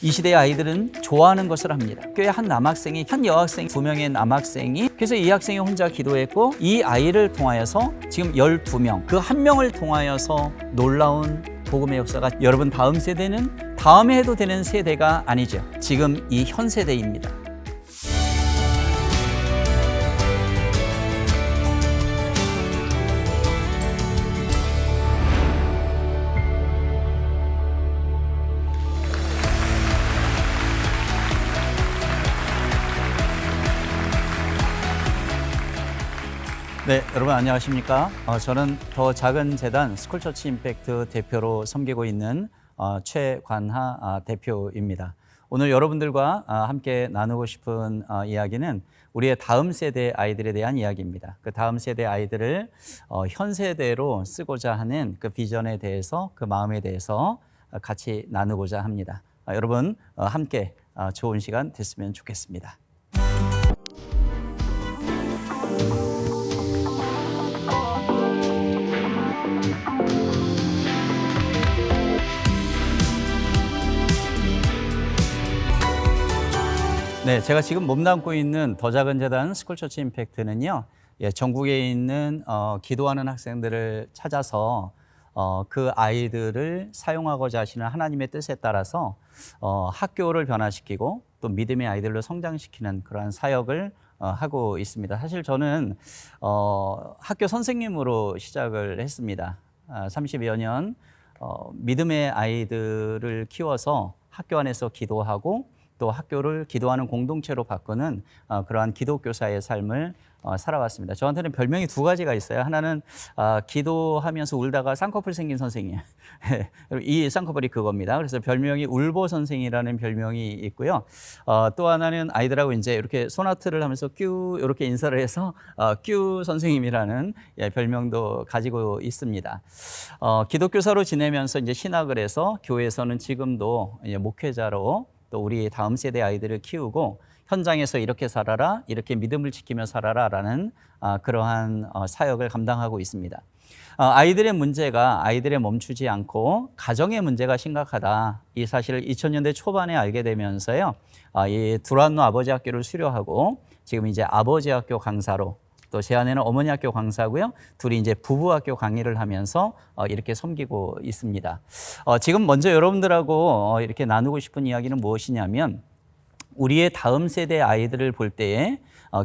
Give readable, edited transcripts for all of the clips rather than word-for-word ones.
이 시대의 아이들은 좋아하는 것을 합니다. 교회 한 남학생이, 한 여학생, 2명의 남학생이, 그래서 이 학생이 혼자 기도했고, 이 아이를 통하여서 지금 12명, 그 한 명을 통하여서 놀라운 복음의 역사가, 여러분 다음 세대는 다음에 해도 되는 세대가 아니죠. 지금 이 현 세대입니다. 네, 여러분 안녕하십니까? 저는 더 작은 재단 스쿨처치 임팩트 대표로 섬기고 있는 최관하 대표입니다. 오늘 여러분들과 함께 나누고 싶은 이야기는 우리의 다음 세대 아이들에 대한 이야기입니다. 그 다음 세대 아이들을 현 세대로 쓰고자 하는 그 비전에 대해서, 그 마음에 대해서 같이 나누고자 합니다. 여러분 함께 좋은 시간 됐으면 좋겠습니다. 네, 제가 지금 몸담고 있는 더 작은 재단 스쿨처치 임팩트는요, 전국에 있는 기도하는 학생들을 찾아서 그 아이들을 사용하고자 하시는 하나님의 뜻에 따라서 학교를 변화시키고 또 믿음의 아이들로 성장시키는 그러한 사역을 하고 있습니다. 사실 저는 학교 선생님으로 시작을 했습니다. 30여 년 믿음의 아이들을 키워서 학교 안에서 기도하고 또 학교를 기도하는 공동체로 바꾸는 그러한 기독교사의 삶을 살아왔습니다. 저한테는 별명이 두 가지가 있어요. 하나는 기도하면서 울다가 쌍꺼풀 생긴 선생님. 이 쌍꺼풀이 그겁니다. 그래서 별명이 울보 선생이라는 별명이 있고요. 또 하나는 아이들하고 이제 이렇게 소나트를 하면서 뀨 이렇게 인사를 해서 뀨 선생님이라는 별명도 가지고 있습니다. 기독교사로 지내면서 이제 신학을 해서 교회에서는 지금도 목회자로 또 우리 다음 세대 아이들을 키우고 현장에서 이렇게 살아라, 이렇게 믿음을 지키며 살아라라는 그러한 사역을 감당하고 있습니다. 아이들의 문제가 아이들에 멈추지 않고 가정의 문제가 심각하다. 이 사실을 2000년대 초반에 알게 되면서요, 이 두란노 아버지 학교를 수료하고 지금 이제 아버지 학교 강사로, 또 제 아내는 어머니 학교 강사고요. 둘이 이제 부부 학교 강의를 하면서 이렇게 섬기고 있습니다. 지금 먼저 여러분들하고 이렇게 나누고 싶은 이야기는 무엇이냐면, 우리의 다음 세대 아이들을 볼 때에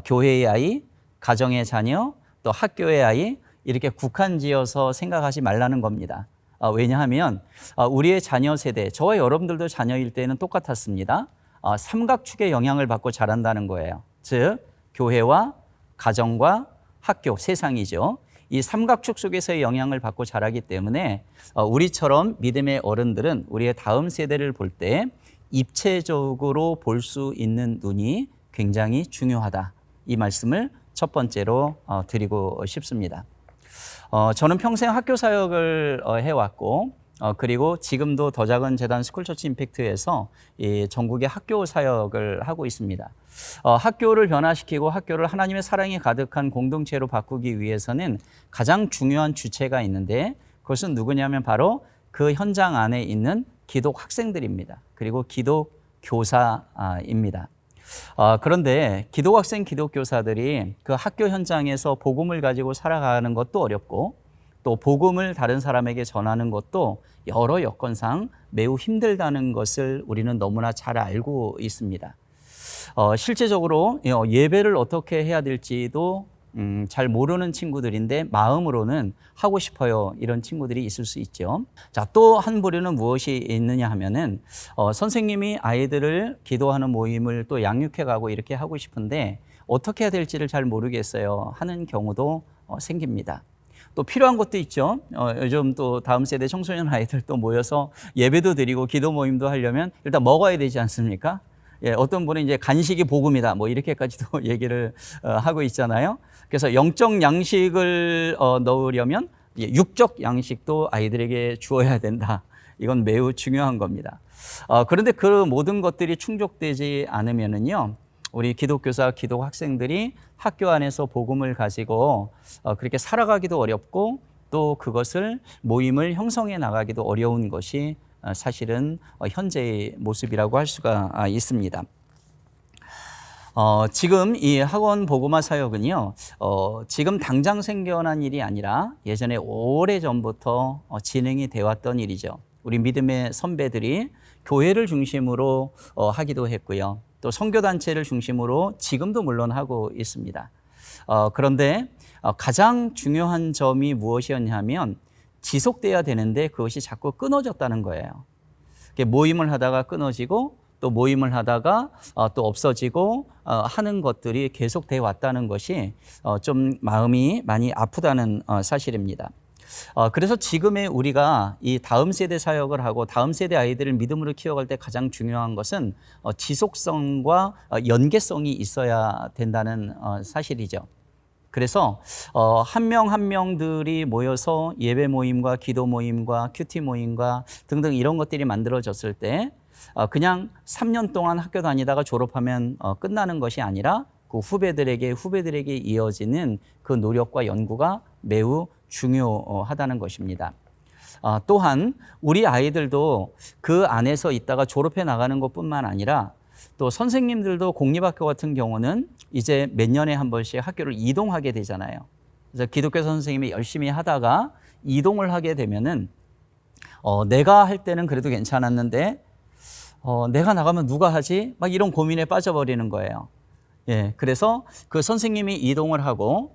교회의 아이, 가정의 자녀, 또 학교의 아이 이렇게 국한지어서 생각하지 말라는 겁니다. 왜냐하면 우리의 자녀 세대, 저와 여러분들도 자녀일 때는 똑같았습니다. 삼각축의 영향을 받고 자란다는 거예요. 즉 교회와 가정과 학교, 세상이죠. 이 삼각축 속에서의 영향을 받고 자라기 때문에 우리처럼 믿음의 어른들은 우리의 다음 세대를 볼 때 입체적으로 볼 수 있는 눈이 굉장히 중요하다. 이 말씀을 첫 번째로 드리고 싶습니다. 저는 평생 학교 사역을 해왔고 그리고 지금도 더 작은 재단 스쿨처치 임팩트에서 이 전국의 학교 사역을 하고 있습니다. 학교를 변화시키고 학교를 하나님의 사랑이 가득한 공동체로 바꾸기 위해서는 가장 중요한 주체가 있는데, 그것은 누구냐면 바로 그 현장 안에 있는 기독 학생들입니다. 그리고 기독 교사입니다. 그런데 기독 학생, 기독 교사들이 그 학교 현장에서 복음을 가지고 살아가는 것도 어렵고, 또 복음을 다른 사람에게 전하는 것도 여러 여건상 매우 힘들다는 것을 우리는 너무나 잘 알고 있습니다. 실제적으로 예배를 어떻게 해야 될지도 잘 모르는 친구들인데 마음으로는 하고 싶어요, 이런 친구들이 있을 수 있죠. 자, 또 한 부류는 무엇이 있느냐 하면은 선생님이 아이들을 기도하는 모임을 또 양육해 가고 이렇게 하고 싶은데 어떻게 해야 될지를 잘 모르겠어요 하는 경우도 생깁니다. 또 필요한 것도 있죠. 요즘 또 다음 세대 청소년 아이들 또 모여서 예배도 드리고 기도 모임도 하려면 일단 먹어야 되지 않습니까? 어떤 분은 이제 간식이 복음이다, 뭐 이렇게까지도 얘기를 하고 있잖아요. 그래서 영적 양식을 넣으려면 육적 양식도 아이들에게 주어야 된다. 이건 매우 중요한 겁니다. 그런데 그 모든 것들이 충족되지 않으면은요, 우리 기독교사, 기독 학생들이 학교 안에서 복음을 가지고 그렇게 살아가기도 어렵고, 또 그것을 모임을 형성해 나가기도 어려운 것이 사실은 현재의 모습이라고 할 수가 있습니다. 지금 이 학원 보고마 사역은요, 지금 당장 생겨난 일이 아니라 예전에 오래전부터 진행이 되어 왔던 일이죠. 우리 믿음의 선배들이 교회를 중심으로 하기도 했고요. 또 선교단체를 중심으로 지금도 물론 하고 있습니다. 그런데 가장 중요한 점이 무엇이었냐면 지속돼야 되는데 그것이 자꾸 끊어졌다는 거예요. 모임을 하다가 끊어지고 또 모임을 하다가 또 없어지고 하는 것들이 계속돼 왔다는 것이 좀 마음이 많이 아프다는 사실입니다. 그래서 지금의 우리가 이 다음 세대 사역을 하고 다음 세대 아이들을 믿음으로 키워갈 때 가장 중요한 것은 지속성과 연계성이 있어야 된다는 사실이죠. 그래서 한 명 한 명들이 모여서 예배 모임과 기도 모임과 큐티 모임과 등등 이런 것들이 만들어졌을 때 그냥 3년 동안 학교 다니다가 졸업하면 끝나는 것이 아니라 그 후배들에게 이어지는 그 노력과 연구가 매우 중요하다는 것입니다. 또한 우리 아이들도 그 안에서 있다가 졸업해 나가는 것뿐만 아니라 또 선생님들도 공립학교 같은 경우는 이제 몇 년에 한 번씩 학교를 이동하게 되잖아요. 그래서 기독교 선생님이 열심히 하다가 이동을 하게 되면은 내가 할 때는 그래도 괜찮았는데 내가 나가면 누가 하지? 막 이런 고민에 빠져버리는 거예요. 예, 그래서 그 선생님이 이동을 하고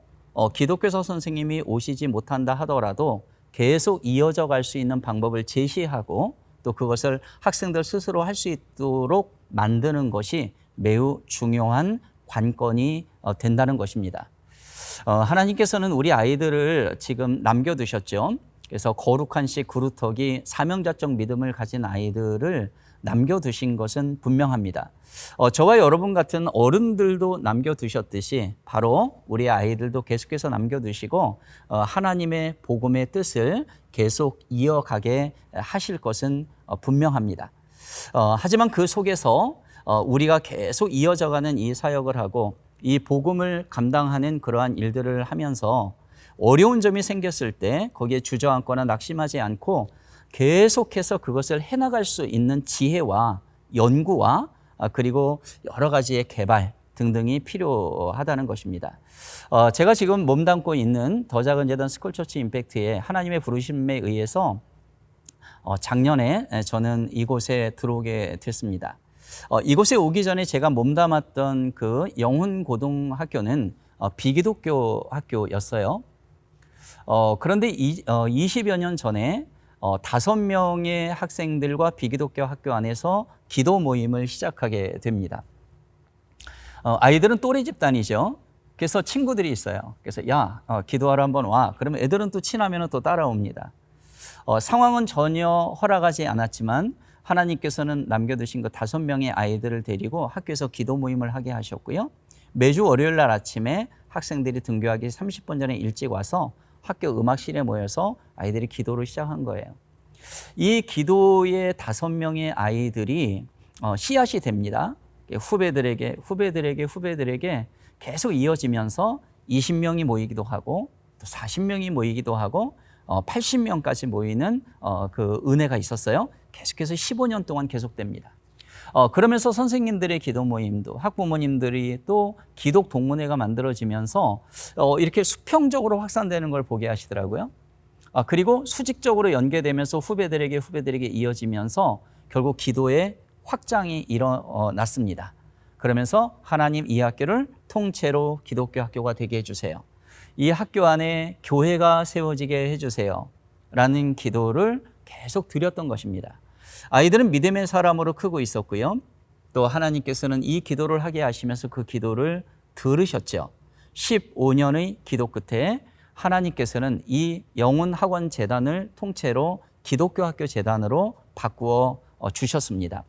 기독교사 선생님이 오시지 못한다 하더라도 계속 이어져 갈 수 있는 방법을 제시하고 또 그것을 학생들 스스로 할 수 있도록 만드는 것이 매우 중요한 관건이 된다는 것입니다. 하나님께서는 우리 아이들을 지금 남겨두셨죠. 그래서 거룩한 씨 그루터기 사명자적 믿음을 가진 아이들을 남겨두신 것은 분명합니다. 저와 여러분 같은 어른들도 남겨두셨듯이 바로 우리 아이들도 계속해서 남겨두시고 하나님의 복음의 뜻을 계속 이어가게 하실 것은 분명합니다. 하지만 그 속에서 우리가 계속 이어져가는 이 사역을 하고 이 복음을 감당하는 그러한 일들을 하면서 어려운 점이 생겼을 때 거기에 주저앉거나 낙심하지 않고 계속해서 그것을 해나갈 수 있는 지혜와 연구와 그리고 여러 가지의 개발 등등이 필요하다는 것입니다. 제가 지금 몸담고 있는 더 작은 재단 스쿨처치 임팩트의 하나님의 부르심에 의해서 작년에 저는 이곳에 들어오게 됐습니다. 이곳에 오기 전에 제가 몸담았던 그 영훈고등학교는 비기독교 학교였어요. 그런데 20여 년 전에 5명의 학생들과 비기독교 학교 안에서 기도 모임을 시작하게 됩니다. 아이들은 또래 집단이죠. 그래서 친구들이 있어요. 그래서 야, 기도하러 한번 와. 그러면 애들은 또 친하면 또 따라옵니다. 상황은 전혀 허락하지 않았지만 하나님께서는 남겨두신 그 5명의 아이들을 데리고 학교에서 기도 모임을 하게 하셨고요. 매주 월요일 날 아침에 학생들이 등교하기 30분 전에 일찍 와서 학교 음악실에 모여서 아이들이 기도를 시작한 거예요. 이 기도의 5명의 아이들이 씨앗이 됩니다. 후배들에게 계속 이어지면서 20명이 모이기도 하고 또 40명이 모이기도 하고 80명까지 모이는 그 은혜가 있었어요. 계속해서 15년 동안 계속됩니다. 그러면서 선생님들의 기도 모임도 학부모님들이 또 기독 동문회가 만들어지면서 이렇게 수평적으로 확산되는 걸 보게 하시더라고요. 그리고 수직적으로 연계되면서 후배들에게 이어지면서 결국 기도의 확장이 일어났습니다. 그러면서 하나님 이 학교를 통째로 기독교 학교가 되게 해주세요. 이 학교 안에 교회가 세워지게 해주세요. 라는 기도를 계속 드렸던 것입니다. 아이들은 믿음의 사람으로 크고 있었고요. 또 하나님께서는 이 기도를 하게 하시면서 그 기도를 들으셨죠. 15년의 기도 끝에 하나님께서는 이 영훈학원 재단을 통째로 기독교 학교 재단으로 바꾸어 주셨습니다.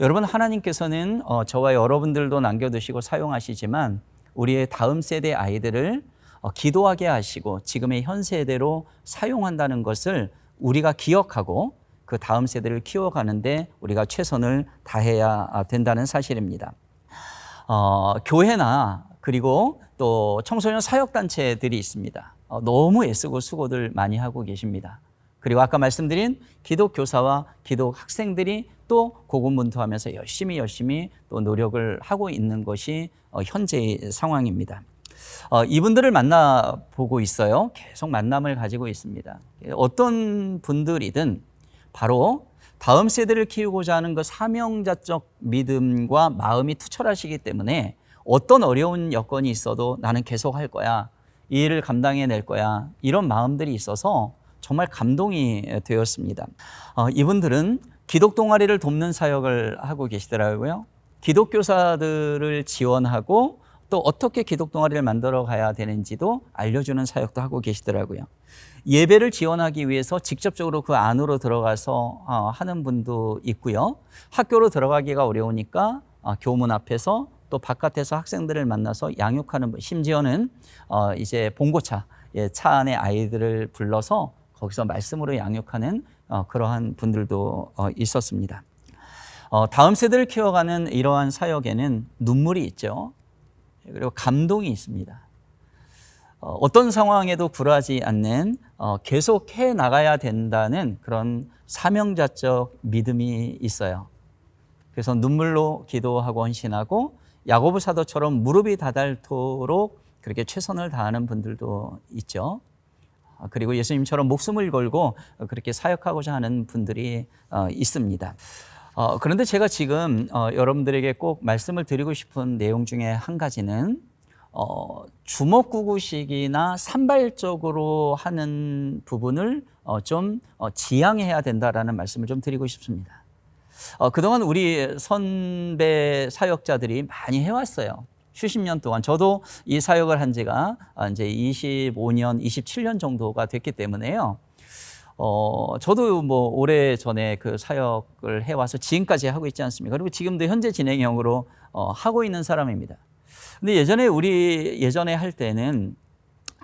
여러분, 하나님께서는 저와 여러분들도 남겨두시고 사용하시지만 우리의 다음 세대 아이들을 기도하게 하시고 지금의 현 세대로 사용한다는 것을 우리가 기억하고 그 다음 세대를 키워가는데 우리가 최선을 다해야 된다는 사실입니다. 교회나 그리고 또 청소년 사역단체들이 있습니다. 너무 애쓰고 수고들 많이 하고 계십니다. 그리고 아까 말씀드린 기독 교사와 기독 학생들이 또 고군분투하면서 열심히 또 노력을 하고 있는 것이 현재의 상황입니다. 이분들을 만나보고 있어요. 계속 만남을 가지고 있습니다. 어떤 분들이든 바로 다음 세대를 키우고자 하는 그 사명자적 믿음과 마음이 투철하시기 때문에 어떤 어려운 여건이 있어도 나는 계속 할 거야. 이 일을 감당해낼 거야. 이런 마음들이 있어서 정말 감동이 되었습니다. 이분들은 기독 동아리를 돕는 사역을 하고 계시더라고요. 기독교사들을 지원하고 또 어떻게 기독 동아리를 만들어 가야 되는지도 알려주는 사역도 하고 계시더라고요. 예배를 지원하기 위해서 직접적으로 그 안으로 들어가서 하는 분도 있고요. 학교로 들어가기가 어려우니까 교문 앞에서 또 바깥에서 학생들을 만나서 양육하는 분, 심지어는 이제 봉고차, 차 안에 아이들을 불러서 거기서 말씀으로 양육하는 그러한 분들도 있었습니다. 다음 세대를 키워가는 이러한 사역에는 눈물이 있죠. 그리고 감동이 있습니다. 어떤 상황에도 굴하지 않는 계속 해 나가야 된다는 그런 사명자적 믿음이 있어요. 그래서 눈물로 기도하고 헌신하고 야고보 사도처럼 무릎이 닫을토록 그렇게 최선을 다하는 분들도 있죠. 그리고 예수님처럼 목숨을 걸고 그렇게 사역하고자 하는 분들이 있습니다. 그런데 제가 지금 여러분들에게 꼭 말씀을 드리고 싶은 내용 중에 한 가지는 주먹구구식이나 산발적으로 하는 부분을 좀 지양해야 된다라는 말씀을 좀 드리고 싶습니다. 그동안 우리 선배 사역자들이 많이 해왔어요. 수십 년 동안. 저도 이 사역을 한 지가 이제 25년, 27년 정도가 됐기 때문에요. 저도 뭐 오래 전에 그 사역을 해와서 지금까지 하고 있지 않습니까? 그리고 지금도 현재 진행형으로 하고 있는 사람입니다. 근데 예전에 할 때는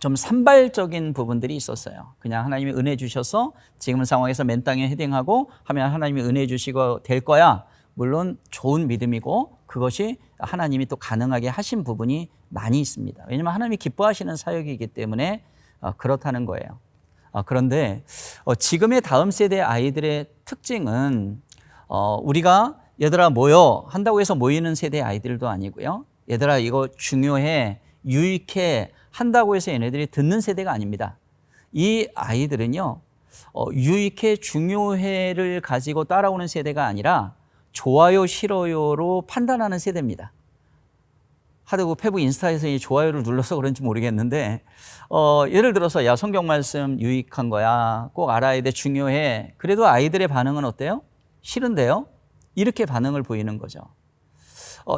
좀 산발적인 부분들이 있었어요. 그냥 하나님이 은혜 주셔서 지금 상황에서 맨 땅에 헤딩하고 하면 하나님이 은혜 주시고 될 거야. 물론 좋은 믿음이고 그것이 하나님이 또 가능하게 하신 부분이 많이 있습니다. 왜냐하면 하나님이 기뻐하시는 사역이기 때문에 그렇다는 거예요. 그런데 지금의 다음 세대 아이들의 특징은 우리가 얘들아 모여 한다고 해서 모이는 세대 아이들도 아니고요. 얘들아 이거 중요해, 유익해 한다고 해서 얘네들이 듣는 세대가 아닙니다. 이 아이들은요, 유익해, 중요해를 가지고 따라오는 세대가 아니라 좋아요, 싫어요로 판단하는 세대입니다. 하도 페북 인스타에서 이 좋아요를 눌러서 그런지 모르겠는데 예를 들어서 야 성경 말씀 유익한 거야, 꼭 알아야 돼, 중요해. 그래도 아이들의 반응은 어때요? 싫은데요? 이렇게 반응을 보이는 거죠.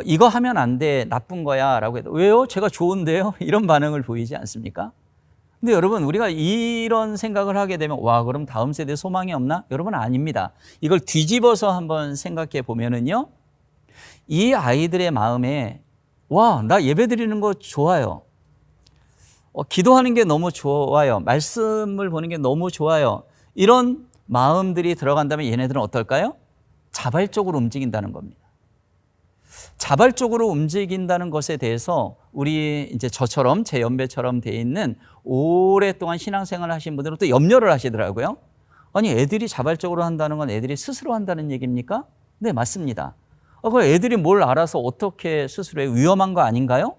이거 하면 안 돼, 나쁜 거야 라고 해도 왜요? 제가 좋은데요? 이런 반응을 보이지 않습니까? 근데 여러분 우리가 이런 생각을 하게 되면 와 그럼 다음 세대 소망이 없나? 여러분 아닙니다. 이걸 뒤집어서 한번 생각해 보면은요, 이 아이들의 마음에 와 나 예배 드리는 거 좋아요, 기도하는 게 너무 좋아요, 말씀을 보는 게 너무 좋아요, 이런 마음들이 들어간다면 얘네들은 어떨까요? 자발적으로 움직인다는 겁니다. 자발적으로 움직인다는 것에 대해서 우리 이제 저처럼 제 연배처럼 돼 있는 오랫동안 신앙생활을 하신 분들은 또 염려를 하시더라고요. 아니 애들이 자발적으로 한다는 건 애들이 스스로 한다는 얘기입니까? 네, 맞습니다. 그럼 애들이 뭘 알아서 어떻게 스스로 해? 위험한 거 아닌가요?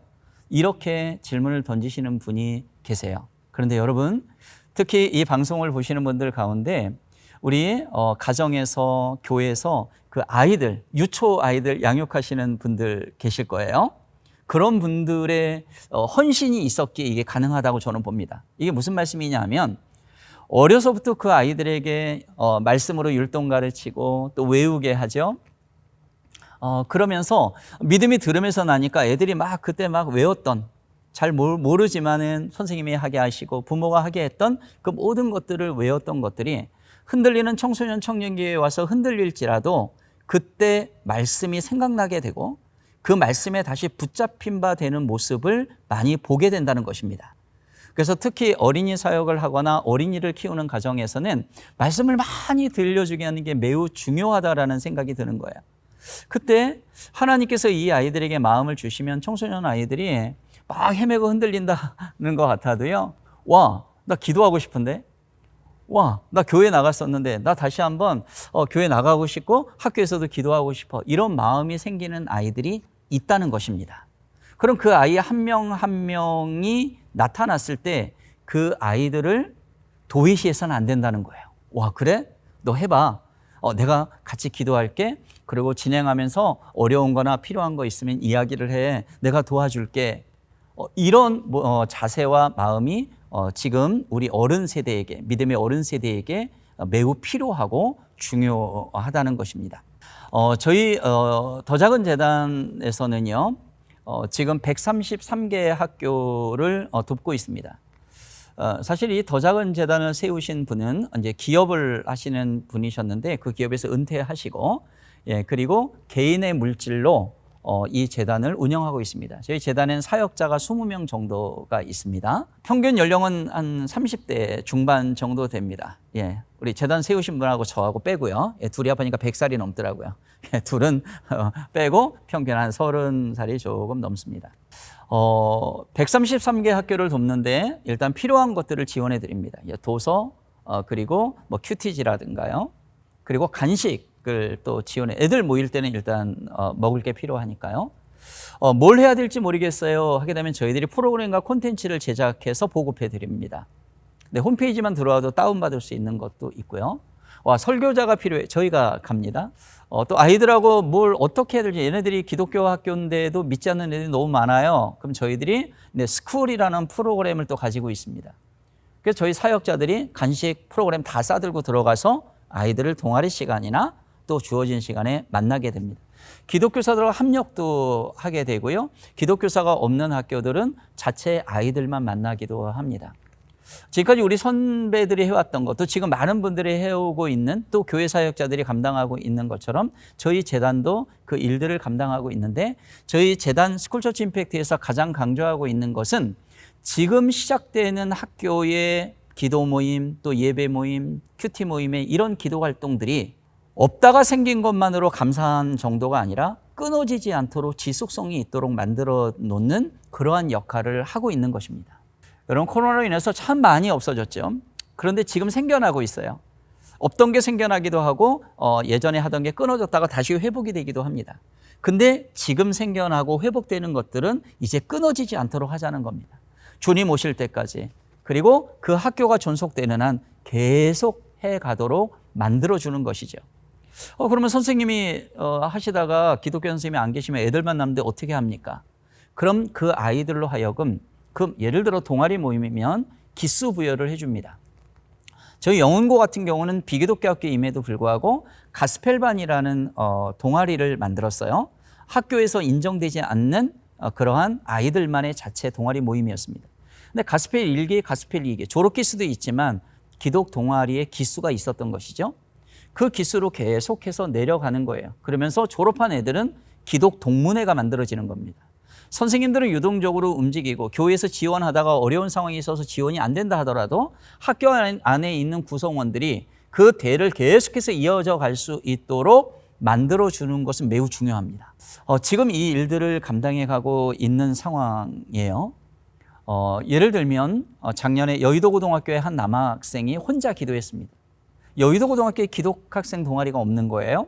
이렇게 질문을 던지시는 분이 계세요. 그런데 여러분, 특히 이 방송을 보시는 분들 가운데 우리 가정에서, 교회에서 그 아이들, 유초 아이들 양육하시는 분들 계실 거예요. 그런 분들의 헌신이 있었기에 이게 가능하다고 저는 봅니다. 이게 무슨 말씀이냐면 어려서부터 그 아이들에게 말씀으로 율동 가르치고 또 외우게 하죠. 그러면서 믿음이 들으면서 나니까 애들이 막 그때 막 외웠던, 잘 모르지만은 선생님이 하게 하시고 부모가 하게 했던 그 모든 것들을 외웠던 것들이 흔들리는 청소년 청년기에 와서 흔들릴지라도 그때 말씀이 생각나게 되고 그 말씀에 다시 붙잡힌 바 되는 모습을 많이 보게 된다는 것입니다. 그래서 특히 어린이 사역을 하거나 어린이를 키우는 가정에서는 말씀을 많이 들려주게 하는 게 매우 중요하다라는 생각이 드는 거예요. 그때 하나님께서 이 아이들에게 마음을 주시면 청소년 아이들이 막 헤매고 흔들린다는 것 같아도요, 와, 나 기도하고 싶은데, 와, 나 교회 나갔었는데 나 다시 한번 교회 나가고 싶고 학교에서도 기도하고 싶어. 이런 마음이 생기는 아이들이 있다는 것입니다. 그럼 그 아이 한 명 한 명이 나타났을 때 그 아이들을 도외시해서는 안 된다는 거예요. 와, 그래? 너 해봐. 내가 같이 기도할게. 그리고 진행하면서 어려운 거나 필요한 거 있으면 이야기를 해. 내가 도와줄게. 이런 자세와 마음이 지금 우리 어른 세대에게, 믿음의 어른 세대에게 매우 필요하고 중요하다는 것입니다. 저희 더 작은 재단에서는요, 지금 133개의 학교를 돕고 있습니다. 사실 이 더 작은 재단을 세우신 분은 이제 기업을 하시는 분이셨는데 그 기업에서 은퇴하시고, 예, 그리고 개인의 물질로 이 재단을 운영하고 있습니다. 저희 재단에는 사역자가 20명 정도가 있습니다. 평균 연령은 한 30대 중반 정도 됩니다. 예, 우리 재단 세우신 분하고 저하고 빼고요. 예, 둘이 합하니까 100살이 넘더라고요. 예, 둘은 빼고 평균 한 30살이 조금 넘습니다. 133개 학교를 돕는데 일단 필요한 것들을 지원해 드립니다. 도서, 그리고 뭐 큐티지라든가요. 그리고 간식을 또 지원해. 애들 모일 때는 일단 먹을 게 필요하니까요. 뭘 해야 될지 모르겠어요 하게 되면 저희들이 프로그램과 콘텐츠를 제작해서 보급해 드립니다. 네, 홈페이지만 들어와도 다운받을 수 있는 것도 있고요. 설교자가 필요해. 저희가 갑니다. 또 아이들하고 뭘 어떻게 해야 될지, 얘네들이 기독교 학교인데도 믿지 않는 애들이 너무 많아요. 그럼 저희들이 스쿨이라는 프로그램을 또 가지고 있습니다. 그래서 저희 사역자들이 간식 프로그램 다 싸들고 들어가서 아이들을 동아리 시간이나 또 주어진 시간에 만나게 됩니다. 기독교사들과 합력도 하게 되고요. 기독교사가 없는 학교들은 자체 아이들만 만나기도 합니다. 지금까지 우리 선배들이 해왔던 것도 지금 많은 분들이 해오고 있는, 또 교회 사역자들이 감당하고 있는 것처럼 저희 재단도 그 일들을 감당하고 있는데, 저희 재단 스쿨처치 임팩트에서 가장 강조하고 있는 것은 지금 시작되는 학교의 기도 모임, 또 예배 모임, 큐티 모임의 이런 기도 활동들이 없다가 생긴 것만으로 감사한 정도가 아니라 끊어지지 않도록 지속성이 있도록 만들어 놓는 그러한 역할을 하고 있는 것입니다. 여러분, 코로나로 인해서 참 많이 없어졌죠. 그런데 지금 생겨나고 있어요. 없던 게 생겨나기도 하고 예전에 하던 게 끊어졌다가 다시 회복이 되기도 합니다. 근데 지금 생겨나고 회복되는 것들은 이제 끊어지지 않도록 하자는 겁니다. 주님 오실 때까지. 그리고 그 학교가 존속되는 한 계속 해가도록 만들어주는 것이죠. 그러면 선생님이 하시다가 기독교 선생님이 안 계시면 애들만 남는데 어떻게 합니까? 그럼 그 아이들로 하여금, 예를 들어 동아리 모임이면 기수 부여를 해줍니다. 저희 영훈고 같은 경우는 비기독교 학교임에도 불구하고 가스펠반이라는 동아리를 만들었어요. 학교에서 인정되지 않는 그러한 아이들만의 자체 동아리 모임이었습니다. 근데 가스펠 1기, 가스펠 2기, 졸업 기수도 있지만 기독 동아리에 기수가 있었던 것이죠. 그 기수로 계속해서 내려가는 거예요. 그러면서 졸업한 애들은 기독 동문회가 만들어지는 겁니다. 선생님들은 유동적으로 움직이고 교회에서 지원하다가 어려운 상황이 있어서 지원이 안 된다 하더라도 학교 안에 있는 구성원들이 그 대를 계속해서 이어져 갈 수 있도록 만들어주는 것은 매우 중요합니다. 지금 이 일들을 감당해 가고 있는 상황이에요. 예를 들면 작년에 여의도고등학교의 한 남학생이 혼자 기도했습니다. 여의도고등학교에 기독학생 동아리가 없는 거예요.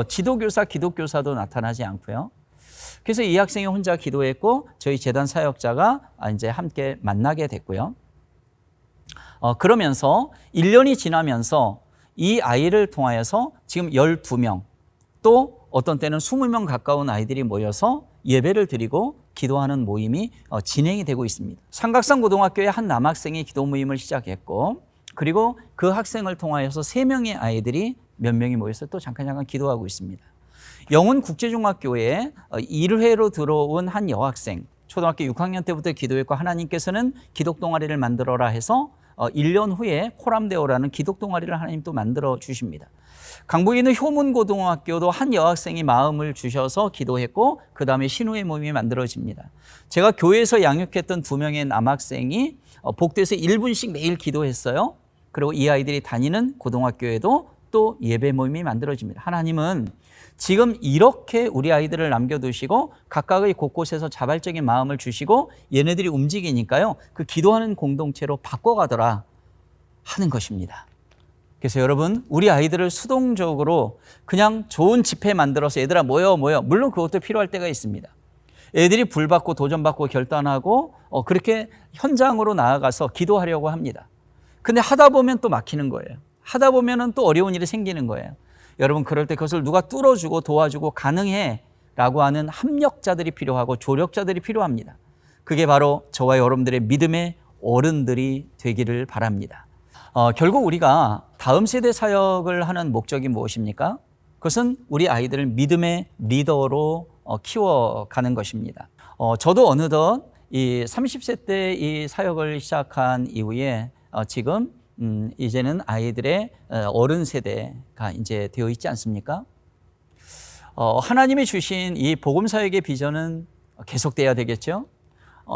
지도교사, 기독교사도 나타나지 않고요. 그래서 이 학생이 혼자 기도했고 저희 재단 사역자가 이제 함께 만나게 됐고요. 그러면서 1년이 지나면서 이 아이를 통하여서 지금 12명, 또 어떤 때는 20명 가까운 아이들이 모여서 예배를 드리고 기도하는 모임이 진행이 되고 있습니다. 삼각산 고등학교의 한 남학생이 기도 모임을 시작했고, 그리고 그 학생을 통하여서 3명의 아이들이 몇 명이 모여서 또 잠깐 기도하고 있습니다. 영훈국제중학교에 1회로 들어온 한 여학생, 초등학교 6학년 때부터 기도했고 하나님께서는 기독동아리를 만들어라 해서 1년 후에 코람데오라는 기독동아리를 하나님 또 만들어 주십니다. 강북에 있는 효문고등학교도 한 여학생이 마음을 주셔서 기도했고 그 다음에 신우의 모임이 만들어집니다. 제가 교회에서 양육했던 2명의 남학생이 복도에서 1분씩 매일 기도했어요. 그리고 이 아이들이 다니는 고등학교에도 또 예배 모임이 만들어집니다. 하나님은 지금 이렇게 우리 아이들을 남겨두시고 각각의 곳곳에서 자발적인 마음을 주시고 얘네들이 움직이니까요, 그 기도하는 공동체로 바꿔가더라. 하는 것입니다. 그래서 여러분, 우리 아이들을 수동적으로 그냥 좋은 집회 만들어서 얘들아 모여. 물론 그것도 필요할 때가 있습니다. 애들이 불받고 도전받고 결단하고 그렇게 현장으로 나아가서 기도하려고 합니다. 근데 하다 보면 또 막히는 거예요. 하다 보면은 또 어려운 일이 생기는 거예요. 여러분, 그럴 때 그것을 누가 뚫어주고 도와주고 가능해 라고 하는 합력자들이 필요하고 조력자들이 필요합니다. 그게 바로 저와 여러분들의 믿음의 어른들이 되기를 바랍니다. 결국 우리가 다음 세대 사역을 하는 목적이 무엇입니까? 그것은 우리 아이들을 믿음의 리더로 키워가는 것입니다. 저도 어느덧 이 30세 때 이 사역을 시작한 이후에 지금 이제는 아이들의 어른 세대가 이제 되어 있지 않습니까? 하나님이 주신 이 복음 사역의 비전은 계속돼야 되겠죠.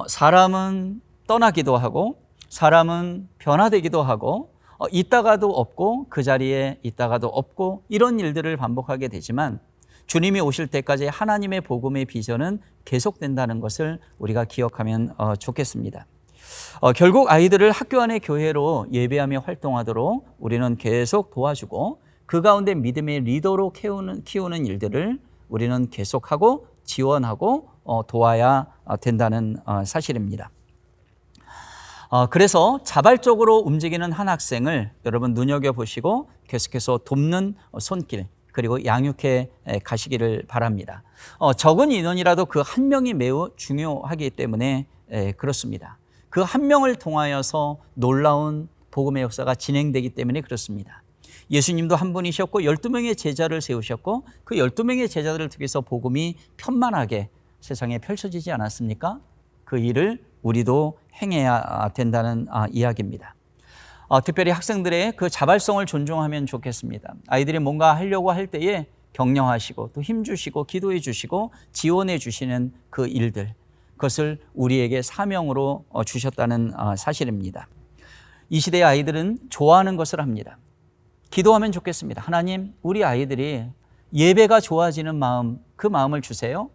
사람은 떠나기도 하고 사람은 변화되기도 하고 있다가도 없고 그 자리에 있다가도 없고 이런 일들을 반복하게 되지만 주님이 오실 때까지 하나님의 복음의 비전은 계속된다는 것을 우리가 기억하면 좋겠습니다. 결국 아이들을 학교 안의 교회로 예배하며 활동하도록 우리는 계속 도와주고 그 가운데 믿음의 리더로 키우는 일들을 우리는 계속하고 지원하고 도와야 된다는 사실입니다. 그래서 자발적으로 움직이는 한 학생을 여러분 눈여겨보시고 계속해서 돕는 손길 그리고 양육해 가시기를 바랍니다. 적은 인원이라도 그 한 명이 매우 중요하기 때문에 그렇습니다. 그 한 명을 통하여서 놀라운 복음의 역사가 진행되기 때문에 그렇습니다. 예수님도 한 분이셨고 12명의 제자를 세우셨고 그 12명의 제자들을 통해서 복음이 편만하게 세상에 펼쳐지지 않았습니까? 그 일을 우리도 행해야 된다는 이야기입니다. 특별히 학생들의 그 자발성을 존중하면 좋겠습니다. 아이들이 뭔가 하려고 할 때에 격려하시고 또 힘주시고 기도해 주시고 지원해 주시는 그 일들, 그것을 우리에게 사명으로 주셨다는 사실입니다. 이 시대의 아이들은 좋아하는 것을 합니다. 기도하면 좋겠습니다. 하나님, 우리 아이들이 예배가 좋아지는 마음, 그 마음을 주세요.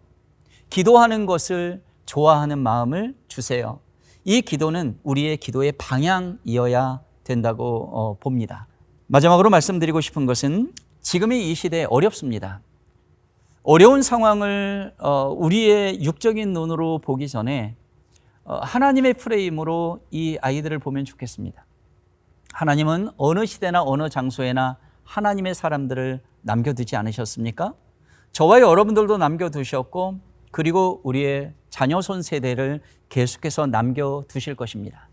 기도하는 것을 좋아하는 마음을 주세요. 이 기도는 우리의 기도의 방향이어야 된다고 봅니다. 마지막으로 말씀드리고 싶은 것은 지금의 이 시대에 어렵습니다. 어려운 상황을 우리의 육적인 눈으로 보기 전에 하나님의 프레임으로 이 아이들을 보면 좋겠습니다. 하나님은 어느 시대나 어느 장소에나 하나님의 사람들을 남겨두지 않으셨습니까? 저와 여러분들도 남겨두셨고 그리고 우리의 자녀손 세대를 계속해서 남겨두실 것입니다.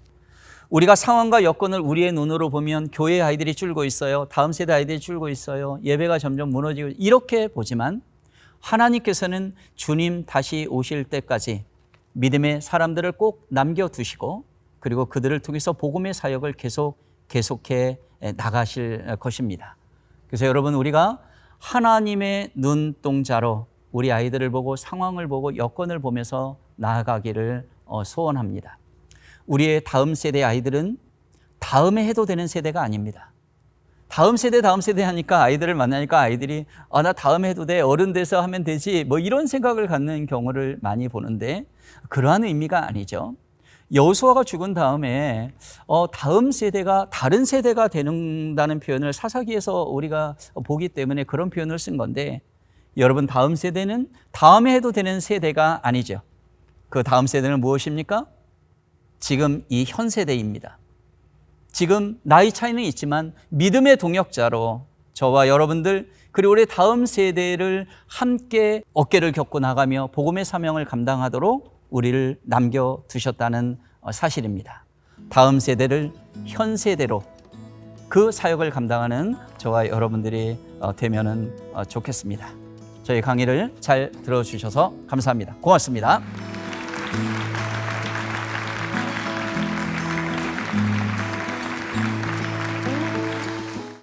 우리가 상황과 여건을 우리의 눈으로 보면 교회 아이들이 줄고 있어요. 다음 세대 아이들이 줄고 있어요. 예배가 점점 무너지고 이렇게 보지만 하나님께서는 주님 다시 오실 때까지 믿음의 사람들을 꼭 남겨두시고 그리고 그들을 통해서 복음의 사역을 계속해 나가실 것입니다. 그래서 여러분, 우리가 하나님의 눈동자로 우리 아이들을 보고 상황을 보고 여건을 보면서 나아가기를 소원합니다. 우리의 다음 세대 아이들은 다음에 해도 되는 세대가 아닙니다. 다음 세대 하니까 아이들을 만나니까 아이들이 나 다음에 해도 돼, 어른 돼서 하면 되지, 뭐 이런 생각을 갖는 경우를 많이 보는데 그러한 의미가 아니죠. 여호수아가 죽은 다음에 다음 세대가 다른 세대가 된다는 표현을 사사기에서 우리가 보기 때문에 그런 표현을 쓴 건데, 여러분, 다음 세대는 다음에 해도 되는 세대가 아니죠. 그 다음 세대는 무엇입니까? 지금 이 현 세대입니다. 지금 나이 차이는 있지만 믿음의 동역자로 저와 여러분들 그리고 우리 다음 세대를 함께 어깨를 겹고 나가며 복음의 사명을 감당하도록 우리를 남겨두셨다는 사실입니다. 다음 세대를 현 세대로 그 사역을 감당하는 저와 여러분들이 되면 좋겠습니다. 저희 강의를 잘 들어주셔서 감사합니다. 고맙습니다.